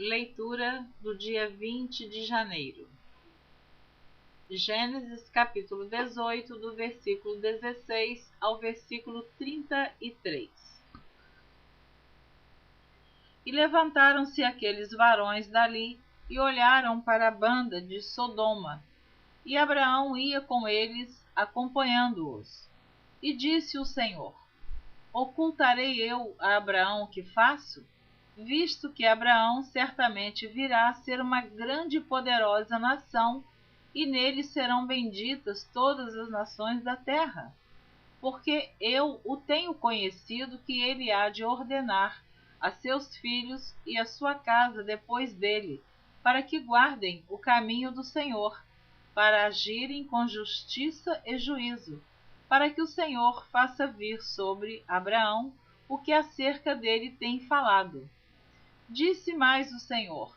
Leitura do dia 20 de janeiro. Gênesis capítulo 18, do versículo 16 ao versículo 33. E levantaram-se aqueles varões dali e olharam para a banda de Sodoma, e Abraão ia com eles, acompanhando-os. E disse o Senhor: Ocultarei eu a Abraão o que faço? Visto que Abraão certamente virá a ser uma grande e poderosa nação, e nele serão benditas todas as nações da terra. Porque eu o tenho conhecido que ele há de ordenar a seus filhos e a sua casa depois dele, para que guardem o caminho do Senhor, para agirem com justiça e juízo, para que o Senhor faça vir sobre Abraão o que acerca dele tem falado. Disse mais o Senhor: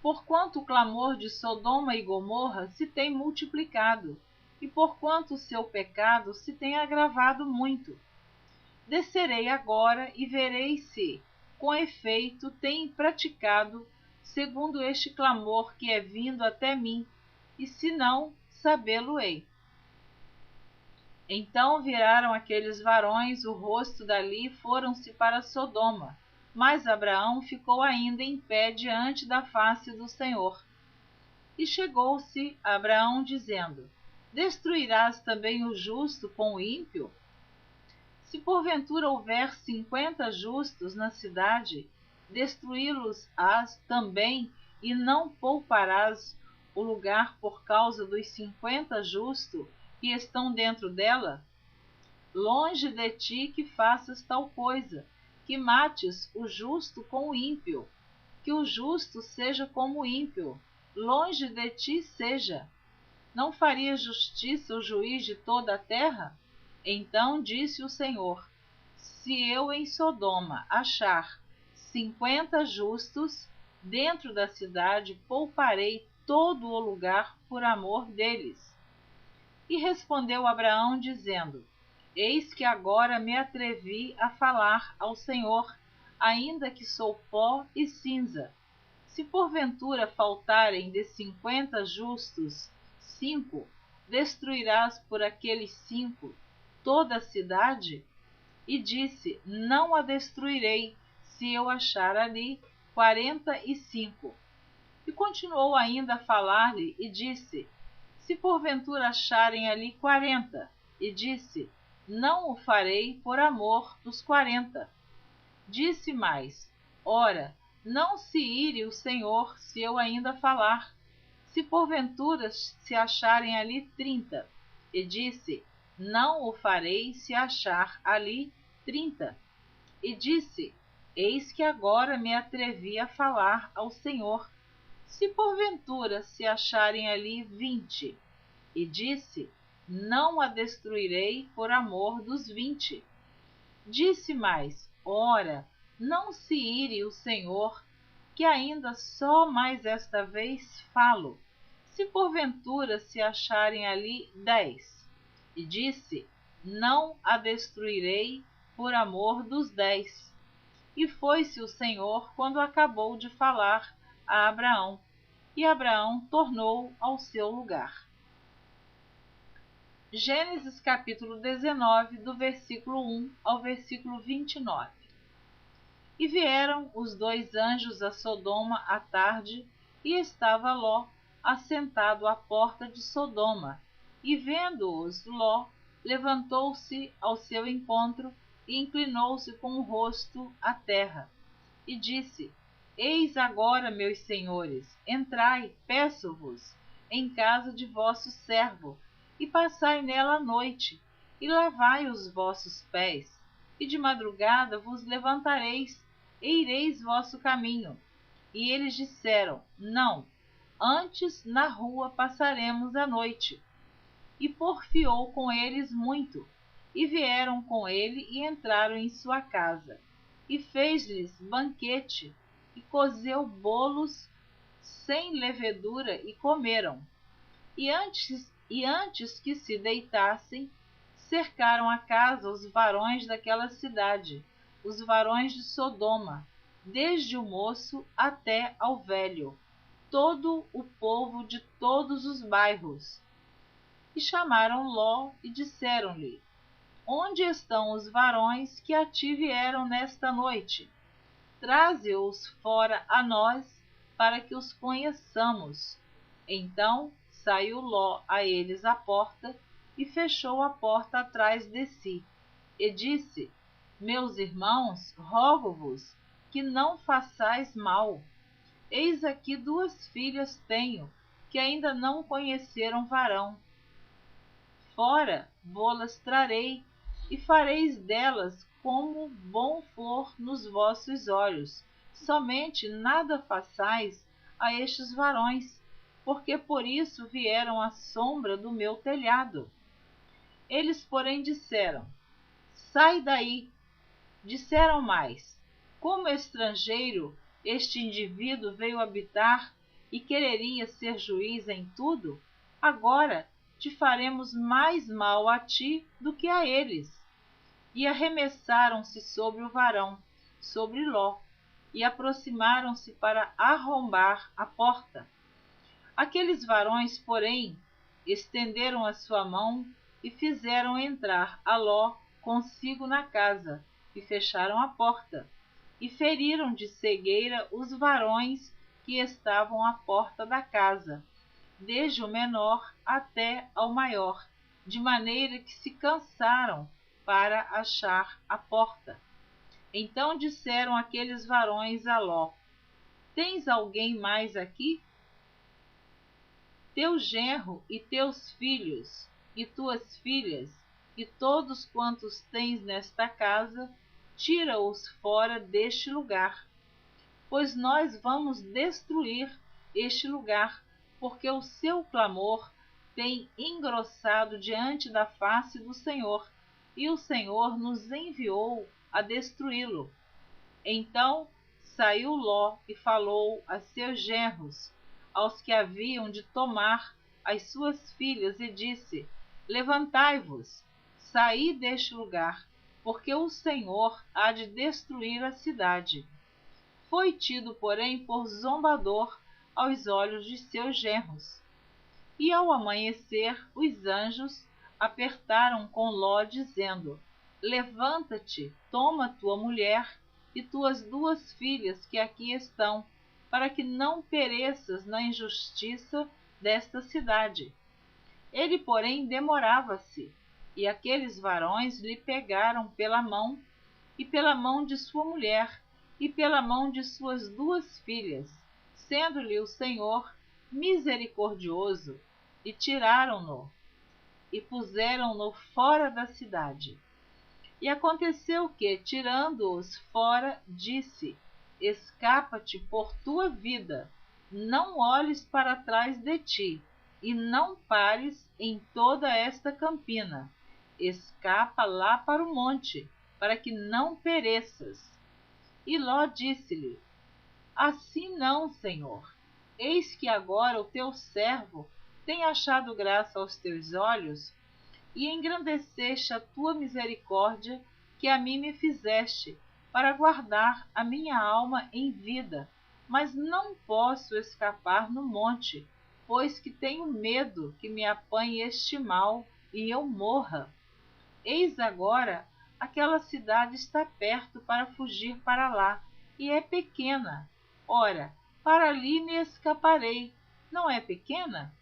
Porquanto o clamor de Sodoma e Gomorra se tem multiplicado, e porquanto o seu pecado se tem agravado muito, descerei agora e verei se, com efeito, tem praticado segundo este clamor que é vindo até mim, e se não, sabê-lo-ei. Então viraram aqueles varões o rosto dali e foram-se para Sodoma. Mas Abraão ficou ainda em pé diante da face do Senhor. E chegou-se Abraão, dizendo: Destruirás também o justo com o ímpio? Se porventura houver 50 justos na cidade, destruí-los-ás também, e não pouparás o lugar por causa dos 50 justos que estão dentro dela? Longe de ti que faças tal coisa, que mates o justo com o ímpio, que o justo seja como o ímpio, longe de ti seja. Não faria justiça o juiz de toda a terra? Então disse o Senhor: Se eu em Sodoma achar 50 justos, dentro da cidade pouparei todo o lugar por amor deles. E respondeu Abraão, dizendo: Eis que agora me atrevi a falar ao Senhor, ainda que sou pó e cinza. Se porventura faltarem de 50 justos 5, destruirás por aqueles 5 toda a cidade? E disse: Não a destruirei, se eu achar ali 45. E continuou ainda a falar-lhe, e disse: Se porventura acharem ali 40, e disse: Não o farei por amor dos 40. Disse mais: Ora, não se ire o Senhor se eu ainda falar. Se porventura se acharem ali 30, e disse: Não o farei se achar ali 30. E disse: Eis que agora me atrevi a falar ao Senhor. Se porventura se acharem ali 20, e disse: Não a destruirei por amor dos 20. Disse mais: Ora, não se ire o Senhor, que ainda só mais esta vez falo. Se porventura se acharem ali 10, e disse: Não a destruirei por amor dos 10. E foi-se o Senhor quando acabou de falar a Abraão, e Abraão tornou ao seu lugar. Gênesis capítulo 19, do versículo 1 ao versículo 29. E vieram os 2 anjos a Sodoma à tarde, e estava Ló assentado à porta de Sodoma. E vendo-os, Ló levantou-se ao seu encontro e inclinou-se com o rosto à terra. E disse: Eis agora, meus senhores, entrai, peço-vos, em casa de vosso servo, e passai nela a noite, e lavai os vossos pés, e de madrugada vos levantareis, e ireis vosso caminho. E eles disseram: Não, antes na rua passaremos a noite. E porfiou com eles muito, e vieram com ele e entraram em sua casa. E fez-lhes banquete, e cozeu bolos sem levedura, e comeram. E antes que se deitassem, cercaram a casa os varões daquela cidade, os varões de Sodoma, desde o moço até ao velho, todo o povo de todos os bairros. E chamaram Ló e disseram-lhe: onde estão os varões que a ti vieram nesta noite? Traze-os fora a nós, para que os conheçamos. Então saiu Ló a eles à porta, e fechou a porta atrás de si, e disse: meus irmãos, rogo-vos que não façais mal. Eis aqui 2 filhas tenho, que ainda não conheceram varão. Fora vô-las trarei, e fareis delas como bom for nos vossos olhos. Somente nada façais a estes varões, porque por isso vieram à sombra do meu telhado. Eles, porém, disseram: sai daí. Disseram mais: como estrangeiro, este indivíduo veio habitar e quereria ser juiz em tudo? Agora te faremos mais mal a ti do que a eles. E arremessaram-se sobre o varão, sobre Ló, e aproximaram-se para arrombar a porta. Aqueles varões, porém, estenderam a sua mão e fizeram entrar a Ló consigo na casa, e fecharam a porta, e feriram de cegueira os varões que estavam à porta da casa, desde o menor até ao maior, de maneira que se cansaram para achar a porta. Então disseram aqueles varões a Ló: tens alguém mais aqui? Teu genro e teus filhos e tuas filhas e todos quantos tens nesta casa, tira-os fora deste lugar, pois nós vamos destruir este lugar, porque o seu clamor tem engrossado diante da face do Senhor, e o Senhor nos enviou a destruí-lo. Então saiu Ló e falou a seus genros, aos que haviam de tomar as suas filhas, e disse: levantai-vos, saí deste lugar, porque o Senhor há de destruir a cidade. Foi tido, porém, por zombador aos olhos de seus genros. E ao amanhecer, os anjos apertaram com Ló, dizendo: levanta-te, toma tua mulher e tuas 2 filhas que aqui estão, para que não pereças na injustiça desta cidade. Ele, porém, demorava-se, e aqueles varões lhe pegaram pela mão, e pela mão de sua mulher, e pela mão de suas 2 filhas, sendo-lhe o Senhor misericordioso, e tiraram-no, e puseram-no fora da cidade. E aconteceu que, tirando-os fora, disse: escapa-te por tua vida, não olhes para trás de ti, e não pares em toda esta campina. Escapa lá para o monte, para que não pereças. E Ló disse-lhe: assim não, Senhor. Eis que agora o teu servo tem achado graça aos teus olhos, e engrandeceste a tua misericórdia que a mim me fizeste, para guardar a minha alma em vida. Mas não posso escapar no monte, pois que tenho medo que me apanhe este mal e eu morra. Eis agora, aquela cidade está perto para fugir para lá, e é pequena. Ora, para ali me escaparei. Não é pequena?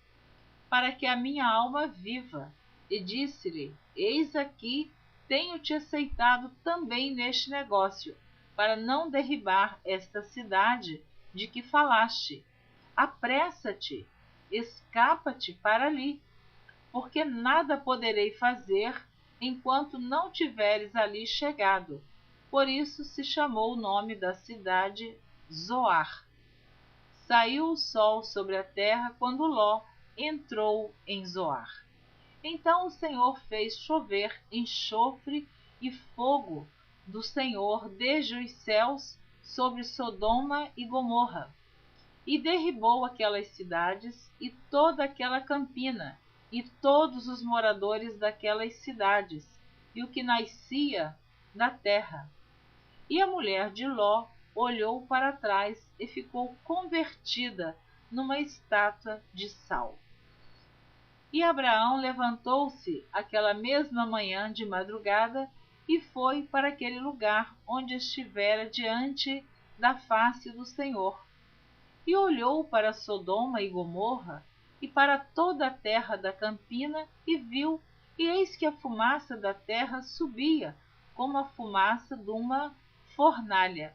Para que a minha alma viva. E disse-lhe: eis aqui, tenho-te aceitado também neste negócio, para não derribar esta cidade de que falaste. Apressa-te, escapa-te para ali, porque nada poderei fazer enquanto não tiveres ali chegado. Por isso se chamou o nome da cidade Zoar. Saiu o sol sobre a terra quando Ló entrou em Zoar. Então o Senhor fez chover enxofre e fogo do Senhor desde os céus sobre Sodoma e Gomorra, e derribou aquelas cidades e toda aquela campina, e todos os moradores daquelas cidades, e o que nascia da terra. E a mulher de Ló olhou para trás e ficou convertida numa estátua de sal. E Abraão levantou-se aquela mesma manhã de madrugada e foi para aquele lugar onde estivera diante da face do Senhor. E olhou para Sodoma e Gomorra e para toda a terra da campina e viu, e eis que a fumaça da terra subia como a fumaça de uma fornalha.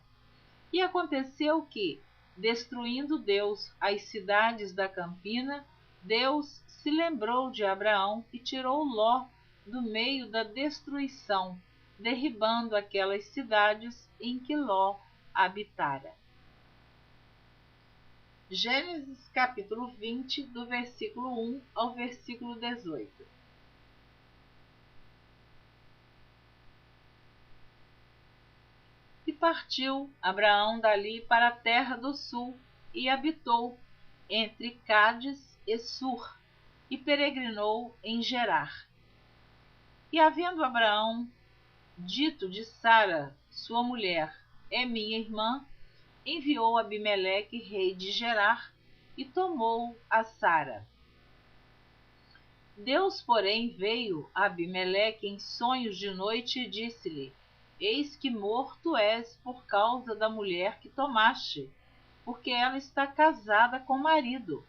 E aconteceu que, destruindo Deus as cidades da campina, Deus se lembrou de Abraão e tirou Ló do meio da destruição, derribando aquelas cidades em que Ló habitara. Gênesis capítulo 20, do versículo 1 ao versículo 18. E partiu Abraão dali para a terra do sul, e habitou entre Cádiz e Sur, e peregrinou em Gerar. E havendo Abraão dito de Sara, sua mulher, é minha irmã, enviou Abimeleque, rei de Gerar, e tomou a Sara. Deus, porém, veio a Abimeleque em sonhos de noite e disse-lhe: Eis que morto és por causa da mulher que tomaste, porque ela está casada com o marido.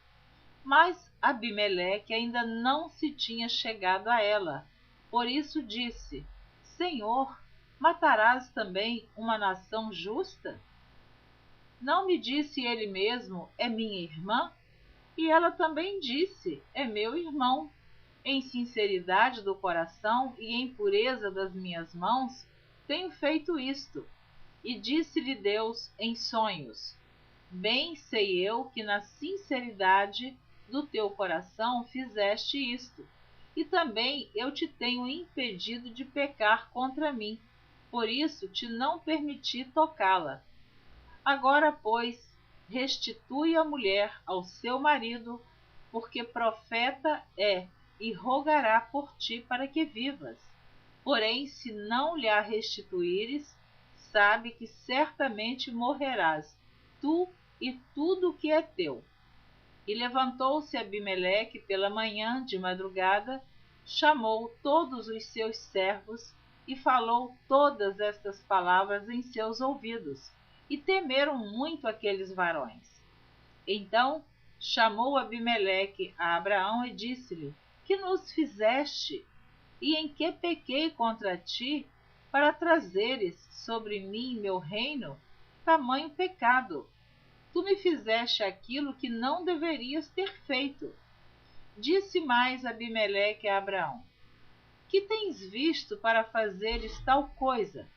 Mas Abimeleque ainda não se tinha chegado a ela. Por isso disse: Senhor, matarás também uma nação justa? Não me disse ele mesmo, é minha irmã? E ela também disse, é meu irmão. Em sinceridade do coração e em pureza das minhas mãos, tenho feito isto. E disse-lhe Deus em sonhos: Bem sei eu que na sinceridade do teu coração fizeste isto, e também eu te tenho impedido de pecar contra mim, por isso te não permiti tocá-la. Agora, pois, restitui a mulher ao seu marido, porque profeta é, e rogará por ti para que vivas. Porém, se não lhe a restituíres, sabe que certamente morrerás, tu e tudo o que é teu. E levantou-se Abimeleque pela manhã de madrugada, chamou todos os seus servos e falou todas estas palavras em seus ouvidos, e temeram muito aqueles varões. Então chamou Abimeleque a Abraão e disse-lhe: Que nos fizeste? E em que pequei contra ti, para trazeres sobre mim meu reino? Tamanho pecado! Tu me fizeste aquilo que não deverias ter feito. Disse mais Abimeleque a Abraão: Que tens visto para fazeres tal coisa?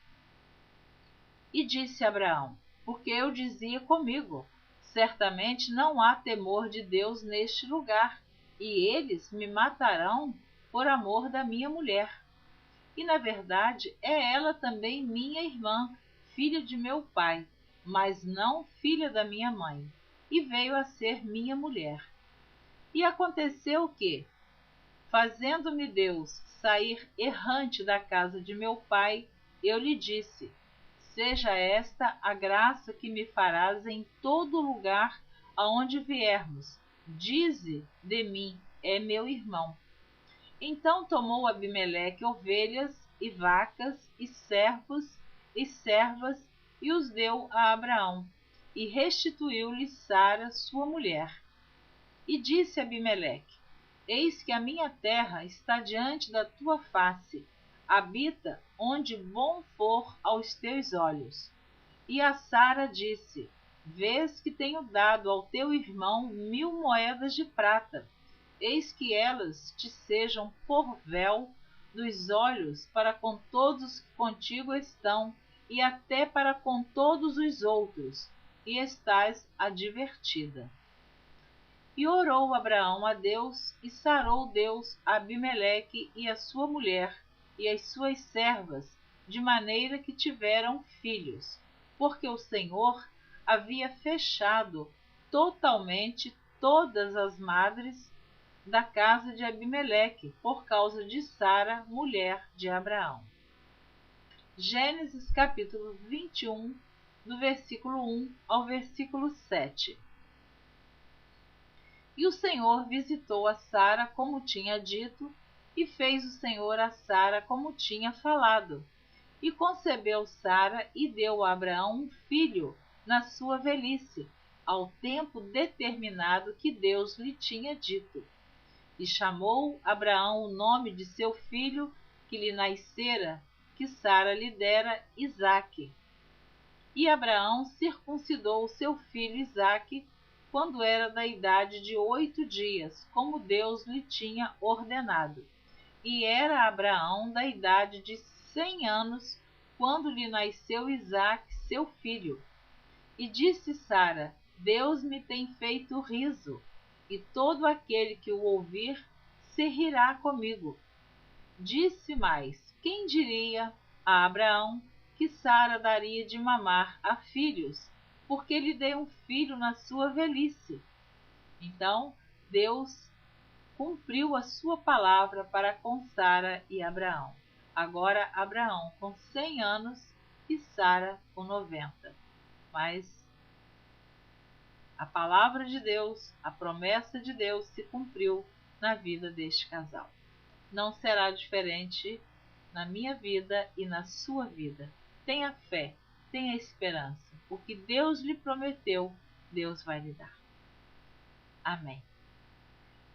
E disse Abraão: Porque eu dizia comigo: Certamente não há temor de Deus neste lugar, e eles me matarão por amor da minha mulher. E na verdade é ela também minha irmã, filha de meu pai, mas não filha da minha mãe, e veio a ser minha mulher. E aconteceu que, fazendo-me Deus sair errante da casa de meu pai, eu lhe disse: Seja esta a graça que me farás em todo lugar aonde viermos. Dize de mim, é meu irmão. Então tomou Abimeleque ovelhas e vacas e servos e servas e os deu a Abraão, e restituiu-lhe Sara, sua mulher. E disse Abimeleque: Eis que a minha terra está diante da tua face, habita onde bom for aos teus olhos. E a Sara disse: Vês que tenho dado ao teu irmão 1000 moedas de prata. Eis que elas te sejam por véu dos olhos para com todos que contigo estão, e até para com todos os outros, e estás advertida. E orou Abraão a Deus, e sarou Deus a Abimeleque e a sua mulher, e as suas servas, de maneira que tiveram filhos, porque o Senhor havia fechado totalmente todas as madres da casa de Abimeleque, por causa de Sara, mulher de Abraão. Gênesis capítulo 21, do versículo 1 ao versículo 7. E o Senhor visitou a Sara como tinha dito, e fez o Senhor a Sara como tinha falado. E concebeu Sara e deu a Abraão um filho na sua velhice, ao tempo determinado que Deus lhe tinha dito. E chamou Abraão o nome de seu filho que lhe nascera, que Sara lhe dera, Isaque. E Abraão circuncidou o seu filho Isaque quando era da idade de 8 dias, como Deus lhe tinha ordenado. E era Abraão da idade de 100 anos, quando lhe nasceu Isaque, seu filho. E disse Sara: Deus me tem feito riso, e todo aquele que o ouvir se rirá comigo. Disse mais: quem diria a Abraão que Sara daria de mamar a filhos, porque lhe dei um filho na sua velhice? Então Deus cumpriu a sua palavra para com Sara e Abraão. Agora Abraão com 100 anos e Sara com 90. Mas a palavra de Deus, a promessa de Deus se cumpriu na vida deste casal. Não será diferente na minha vida e na sua vida. Tenha fé, tenha esperança. O que Deus lhe prometeu, Deus vai lhe dar. Amém.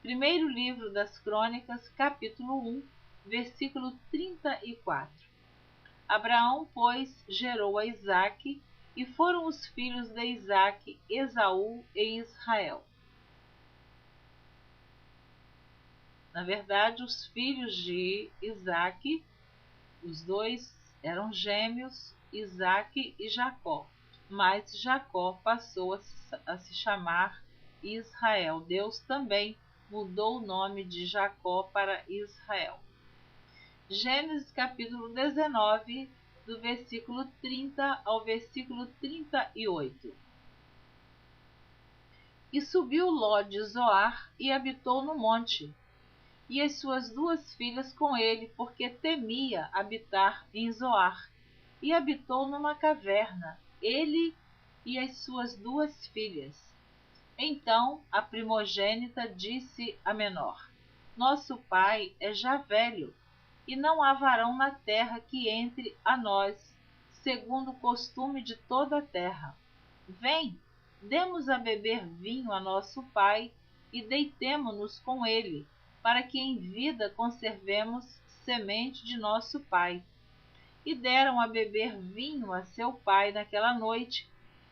Primeiro livro das Crônicas, capítulo 1, versículo 34. Abraão, pois, gerou a Isaque, e foram os filhos de Isaque, Esaú e Israel. Na verdade, os filhos de Isaque, os dois eram gêmeos, Isaque e Jacó. Mas Jacó passou a se chamar Israel. Deus também mudou o nome de Jacó para Israel. Gênesis capítulo 19, do versículo 30 ao versículo 38. E subiu Ló de Zoar e habitou no monte, e as suas 2 filhas com ele, porque temia habitar em Zoar, e habitou numa caverna, ele e as suas 2 filhas. Então a primogênita disse à menor: nosso pai é já velho, e não há varão na terra que entre a nós, segundo o costume de toda a terra. Vem, demos a beber vinho a nosso pai, e deitemo-nos com ele, para que em vida conservemos semente de nosso pai. E deram a beber vinho a seu pai naquela noite,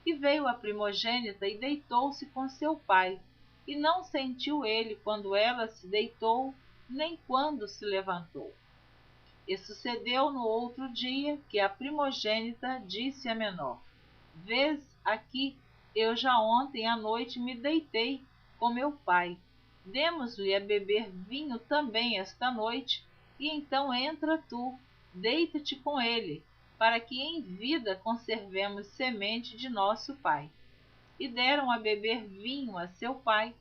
e veio a primogênita e deitou-se com seu pai, e não sentiu ele quando ela se deitou, nem quando se levantou. E sucedeu no outro dia que a primogênita disse à menor: vês aqui, eu já ontem à noite me deitei com meu pai. Demos-lhe a beber vinho também esta noite, e então entra tu, deita-te com ele, para que em vida conservemos semente de nosso pai. E deram a beber vinho a seu pai,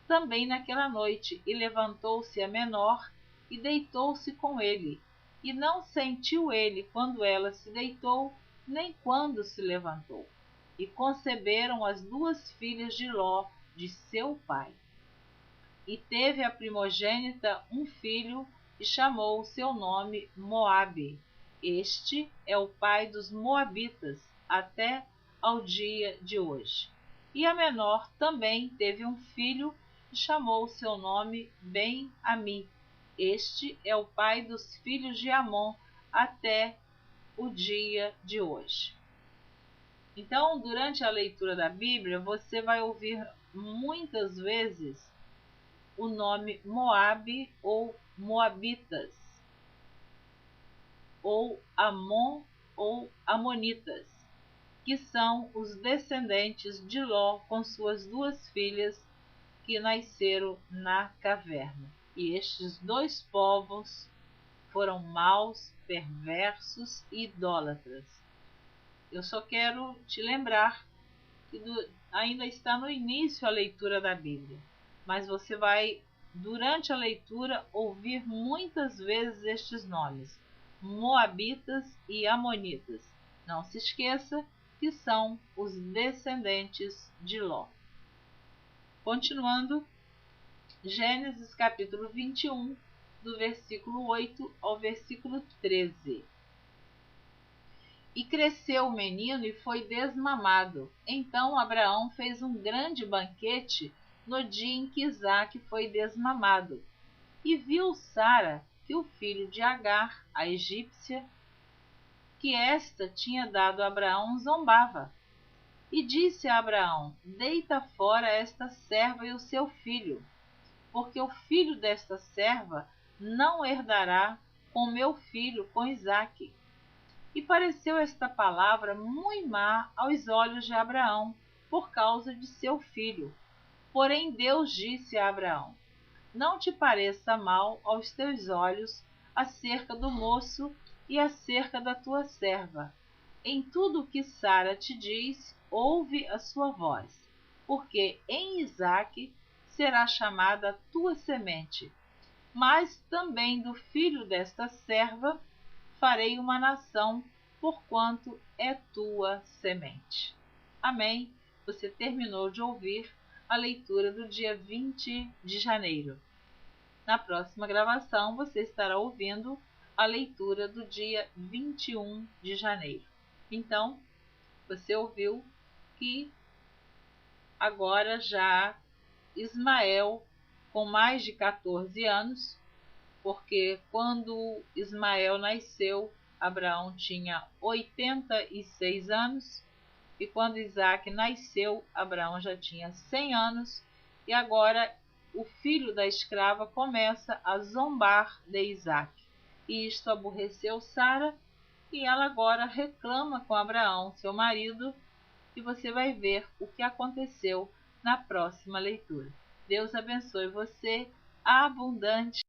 também naquela noite, e levantou-se a menor, e deitou-se com ele, e não sentiu ele quando ela se deitou, nem quando se levantou. E conceberam as 2 filhas de Ló, de seu pai. E teve a primogênita um filho, e chamou o seu nome Moabe. Este é o pai dos moabitas, até ao dia de hoje. E a menor também teve um filho, e chamou o seu nome Ben-Ami. Este é o pai dos filhos de Amon, até o dia de hoje. Então, durante a leitura da Bíblia, você vai ouvir muitas vezes o nome Moabe ou Moabitas, ou Amon ou Amonitas, que são os descendentes de Ló com suas 2 filhas que nasceram na caverna. E estes 2 povos foram maus, perversos e idólatras. Eu só quero te lembrar que ainda está no início a leitura da Bíblia, mas você vai, durante a leitura, ouvir muitas vezes estes nomes, Moabitas e Amonitas. Não se esqueça que são os descendentes de Ló. Continuando, Gênesis capítulo 21, do versículo 8 ao versículo 13. E cresceu o menino e foi desmamado. Então Abraão fez um grande banquete no dia em que Isaque foi desmamado. E viu Sara que o filho de Agar, a egípcia, que esta tinha dado a Abraão, zombava. E disse a Abraão: deita fora esta serva e o seu filho, porque o filho desta serva não herdará com meu filho, com Isaque. E pareceu esta palavra muito má aos olhos de Abraão, por causa de seu filho. Porém Deus disse a Abraão: não te pareça mal aos teus olhos acerca do moço e acerca da tua serva. Em tudo o que Sara te diz, ouve a sua voz, porque em Isaque será chamada a tua semente, mas também do filho desta serva farei uma nação, porquanto é tua semente. Amém. Você terminou de ouvir a leitura do dia 20 de janeiro. Na próxima gravação, você estará ouvindo a leitura do dia 21 de janeiro. Então, você ouviu que agora já Ismael, com mais de 14 anos, porque quando Ismael nasceu, Abraão tinha 86 anos, e quando Isaque nasceu, Abraão já tinha 100 anos, e agora o filho da escrava começa a zombar de Isaque. E isto aborreceu Sara, e ela agora reclama com Abraão, seu marido, e você vai ver o que aconteceu na próxima leitura. Deus abençoe você abundante.